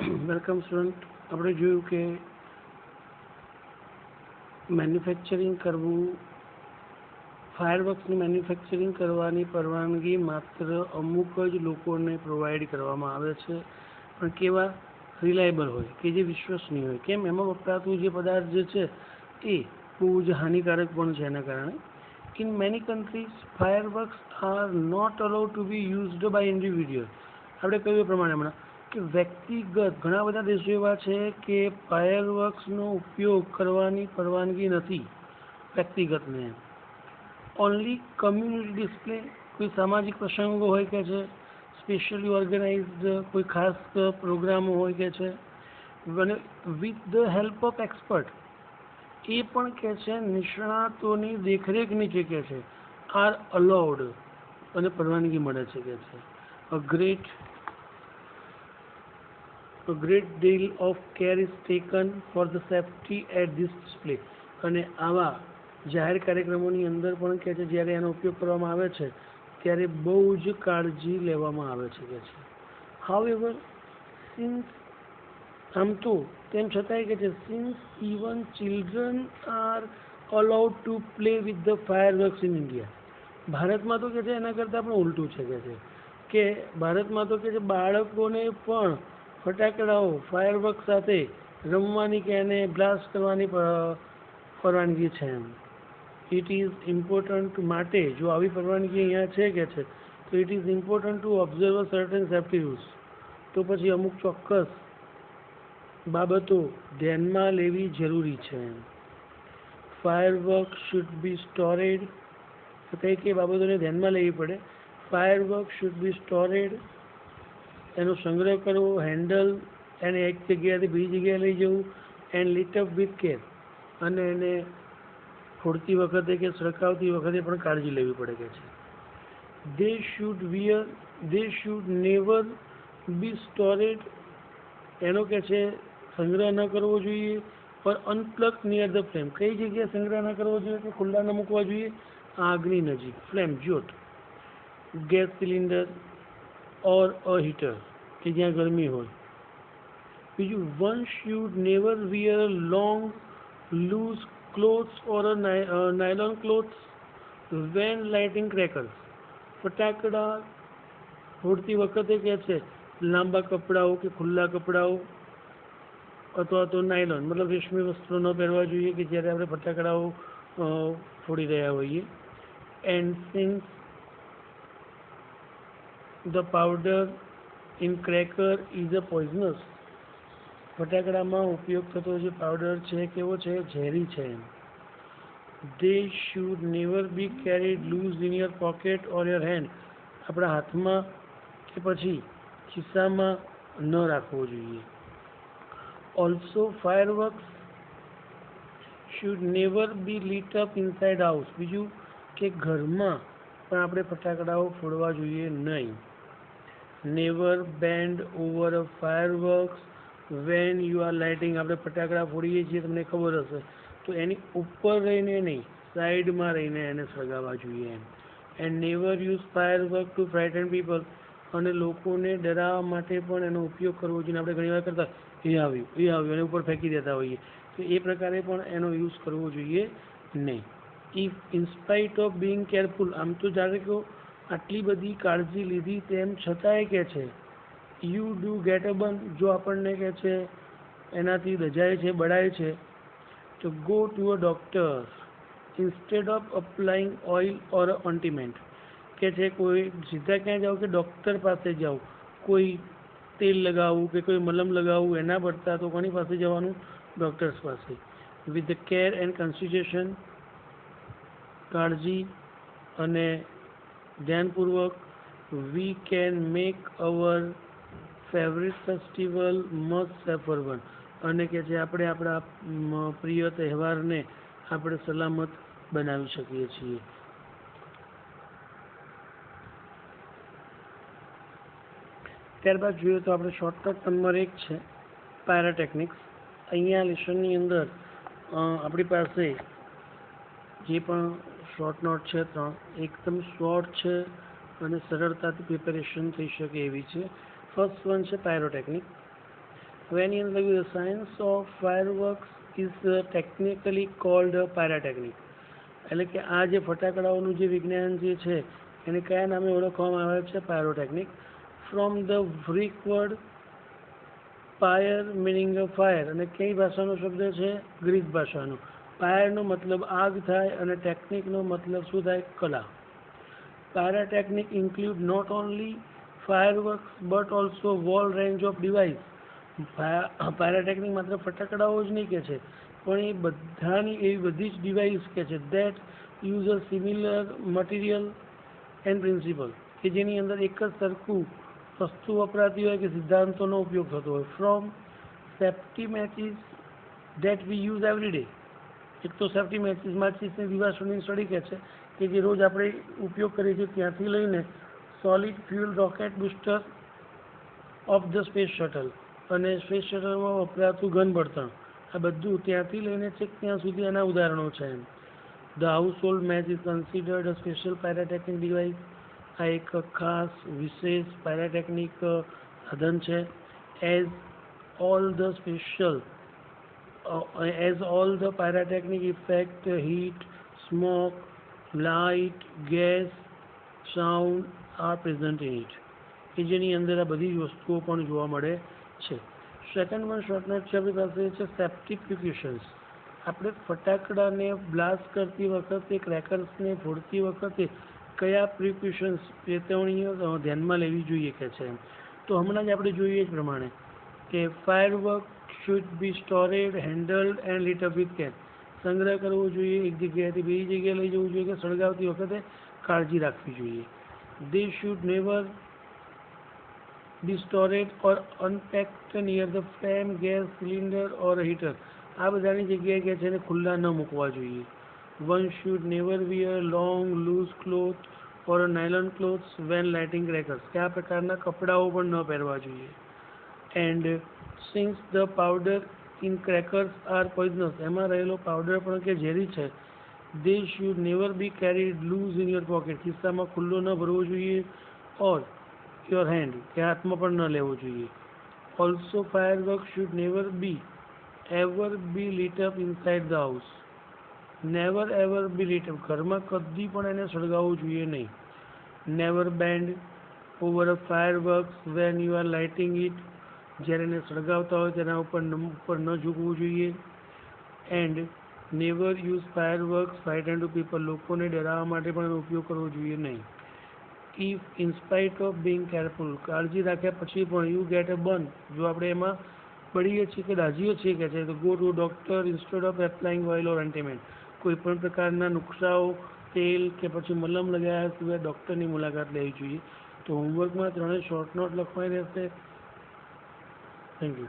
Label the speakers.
Speaker 1: Welcome student. આપણે જોયું કે મેન્યુફેક્ચરિંગ કરવું, ફાયરવર્ક્સનું મેન્યુફેક્ચરિંગ કરવાની પરવાનગી માત્ર અમુક જ લોકોને પ્રોવાઈડ કરવામાં આવે છે, પણ કેવા રિલાયબલ હોય, કે જે વિશ્વસનીય હોય. કેમ? એમાં વપરાતું જે પદાર્થ જે છે એ બહુ જ હાનિકારક પણ છે. એના કારણે in many countries fireworks are not allowed to be used by individual. આપણે કહ્યું એ પ્રમાણે હમણાં કે વ્યક્તિગત ઘણા બધા દેશો એવા છે કે ફાયરવર્ક્સનો ઉપયોગ કરવાની પરવાનગી નથી વ્યક્તિગતને. ઓનલી કમ્યુનિટી ડિસ્પ્લે, કોઈ સામાજિક પ્રસંગો હોય કે છે, સ્પેશિયલી ઓર્ગેનાઇઝડ કોઈ ખાસ પ્રોગ્રામો હોય કે છે, અને with the help of expert, એ પણ કે છે નિષ્ણાતોની દેખરેખ નીચે કે છે, આર અલાઉડ, અને પરવાનગી મળે છે કે છે. A great deal of care is taken for the safety at this display. અને આવા જાહેર કાર્યક્રમોની અંદર પણ કે છે જ્યારે એનો ઉપયોગ કરવામાં આવે છે ત્યારે બહુ જ કાળજી લેવામાં આવે છે કે છે. However, since આમ તો તેમ છતાંય કે છે since even children are allowed to play with the fireworks in India. ભારતમાં તો કે છે એના કરતાં પણ ઉલટું છે કે ભારતમાં તો કે છે બાળકોને પણ ફટાકડાઓ ફાયરવર્ક સાથે રમવાની કે એને બ્લાસ્ટ કરવાની પરવાનગી છે. એમ ઇટ ઇઝ ઇમ્પોર્ટન્ટ, માટે જો આવી પરવાનગી અહીંયા છે કે છે તો it is important to observe certain safety rules. તો પછી અમુક ચોક્કસ બાબતો ધ્યાનમાં લેવી જરૂરી છે. ફાયરવર્ક શુડ બી સ્ટોરેડ, કઈ કઈ બાબતોને ધ્યાનમાં લેવી પડે? ફાયરવર્ક શુડ બી સ્ટોરેડ, એનો સંગ્રહ કરવો, હેન્ડલ, એને એક જગ્યાએથી બીજી જગ્યાએ લઈ જવું, and lit up with care, અને એને ફોડતી વખતે કે સળગાવતી વખતે પણ કાળજી લેવી પડે કે છે. They should never B stored, એનો કે છે સંગ્રહ ન કરવો જોઈએ, પર અનપ્લગ નિયર ધ ફ્લેમ, કઈ જગ્યાએ સંગ્રહ ન કરવો જોઈએ કે ખુલ્લા ન મૂકવા જોઈએ? આગની નજીક, ફ્લેમ, જ્યોત, gas cylinder or a heater, કે જ્યાં ગરમી હોય. બીજું, one should never wear long loose clothes or nylon clothes when lighting crackers. ફટાકડા ફોડતી વખતે કે છે લાંબા કપડાઓ કે ખુલ્લા કપડાઓ અથવા તો નાયલોન મતલબ રેશમી વસ્ત્રો ન પહેરવા જોઈએ કે જ્યારે આપણે ફટાકડાઓ ફોડી રહ્યા હોઈએ. And since the powder in cracker is a poisonous, ફટાકડામાં ઉપયોગ થતો જે પાવડર છે કેવો છે? ઝેરી છે. They should never be carried loose in your pocket or your hand, આપણા હાથમાં કે પછી ખિસ્સામાં ન રાખવો જોઈએ. Also fireworks should never be lit up inside house, બીજું કે ઘરમાં પણ આપણે ફટાકડાઓ ફોડવા જોઈએ નહીં. Never bend over a fireworks when you are lighting, આપણે ફટાકડા ફોડીએ છીએ તમને ખબર હશે તો એની ઉપર રહીને નહીં, સાઈડમાં રહીને એને સળગાવવા જોઈએ. And never use firework to frighten people, અને લોકોને ડરાવવા માટે પણ એનો ઉપયોગ કરવો જોઈએ. આપણે ઘણી વાર કરતા એ આવ્યું એને ઉપર ફેંકી દેતા હોઈએ, તો એ પ્રકારે પણ એનો યુઝ કરવો જોઈએ નહીં. If in spite of being careful, આમ તો જ્યારે કે આટલી બધી કાળજી લીધી તેમ છતાંય કે છે you do get a burn, જો આપણને કે છે એનાથી દજાય છે, બળાય છે, તો go to a doctor instead of applying oil or ointment, કે છે કોઈ સીધા ક્યાં જાઓ કે ડૉક્ટર પાસે જાઓ, કોઈ તેલ લગાવવું કે કોઈ મલમ લગાવવું એના પડતા તો કોની પાસે જવાનું? ડૉક્ટર્સ પાસે. With the care and consideration, કાળજી અને ધ્યાનપૂર્વક, we can make hour favourite festival much safer one, અને કે છે આપણે આપણા પ્રિય તહેવારને આપણે સલામત બનાવી શકીએ છીએ. ત્યારબાદ જોઈએ તો આપણે શોર્ટકટ નંબર 1 છે પાયરોટેકનિક્સ. અહીંયા લેસનની અંદર આપણી પાસે જે પણ શોર્ટ નોટ છે 3, એકદમ શોર્ટ છે અને સરળતાથી પ્રિપેરેશન થઈ શકે એવી છે. ફર્સ્ટ વન છે પાયરોટેકનિક. હવે એની અંદર લખ્યું the science of fireworks is technically called pyrotechnic. એટલે કે આ જે ફટાકડાઓનું જે વિજ્ઞાન જે છે એને કયા નામે ઓળખવામાં આવે છે? Pyrotechnic. From the Greek word પાયર meaning fire, અને કઈ ભાષાનો શબ્દ છે? ગ્રીક ભાષાનો. પાયરનો મતલબ આગ થાય અને ટેકનિકનો મતલબ શું થાય? કલા. Pyrotechnic include not only fireworks but also whole range of device. Pyrotechnic માત્ર ફટાકડાઓ જ નહીં કે છે, પણ એ બધાની એવી બધી જ ડિવાઇસ કે છે that use a similar material and principle, કે જેની અંદર એક જ સરખું વસ્તુ વપરાતી હોય કે સિદ્ધાંતોનો ઉપયોગ થતો હોય. From safety matches that we use every day. એક તો સેફ્ટી માચીસની દિવાસોની સળી છે કે જે રોજ આપણે ઉપયોગ કરીએ છીએ, ત્યાંથી લઈને solid fuel rocket booster of the space shuttle અને સ્પેસ શટલમાં વપરાતું ઘન બળતણ, આ બધું ત્યાંથી લઈને છેક ત્યાં સુધી એના ઉદાહરણો છે. The house hold match is considered a special pyrotechnic device. આ એક ખાસ વિશેષ પાયરોટેકનિક સાધન છે. As all the pyrotechnic effect, heat, smoke, light, gas, sound are present in it. કે જેની અંદર આ બધી જ વસ્તુઓ પણ જોવા મળે છે. સેકન્ડ વન શોર્ટ નોટ છે આપણી પાસે છે સેફ્ટી પ્રિકોશન્સ. આપણે ફટાકડાને બ્લાસ્ટ કરતી વખતે, ક્રેકર્સને ફોડતી વખતે કયા પ્રિકોશન્સ, ચેતવણીઓ ધ્યાનમાં લેવી જોઈએ કે છે? તો હમણાં જ આપણે જોઈએ જ પ્રમાણે કે firework should be stored, handled and lit up with care. સંગ્રહ કરવો જોઈએ, એક જગ્યાએથી બીજી જગ્યાએ લઈ જવું જોઈએ કે સળગાવતી વખતે કાળજી રાખવી જોઈએ. They should never be stored or unpacked near the flame, gas cylinder or heater. આ બધાની જગ્યાએ કે છે એને ખુલ્લા ન મૂકવા જોઈએ. One should never wear long loose cloth or nylon clothes when lighting crackers. કે આ પ્રકારના કપડાઓ પણ ન પહેરવા જોઈએ. And since the powder in crackers are poisonous, એમાં રહેલો પાવડર પણ કે ઝેરી છે, they should never be carried loose in your pocket. ખિસ્સામાં ખુલ્લો ન ભરવો જોઈએ. or your hand, કે હાથમાં પણ ન લેવો જોઈએ. Also fireworks should never be ever be lit up inside the house. never ever be lit up, ઘરમાં કદી પણ એને સળગાવવું જોઈએ નહીં. never bend over a fireworks when you are lighting it, જ્યારે એને સળગાવતા હોય તેના ઉપર ન ઝૂકવું જોઈએ. And never use fireworks frighten to people, લોકોને ડરાવવા માટે પણ એનો ઉપયોગ કરવો જોઈએ નહીં. If in spite of being careful, કાળજી રાખ્યા પછી પણ યુ ગેટ અ બર્ન, જો આપણે એમાં પડીએ છીએ કે દાઝીએ છીએ કે છે, તો go to doctor instead of applying oil or ointment. કોઈ પણ પ્રકારના નુકસાઓ, તેલ કે પછી મલમ લગાવ્યા સિવાય ડૉક્ટરની મુલાકાત લેવી જોઈએ. તો હોમવર્કમાં 3 શોર્ટ નોટ લખવાની રહેશે. Thank you.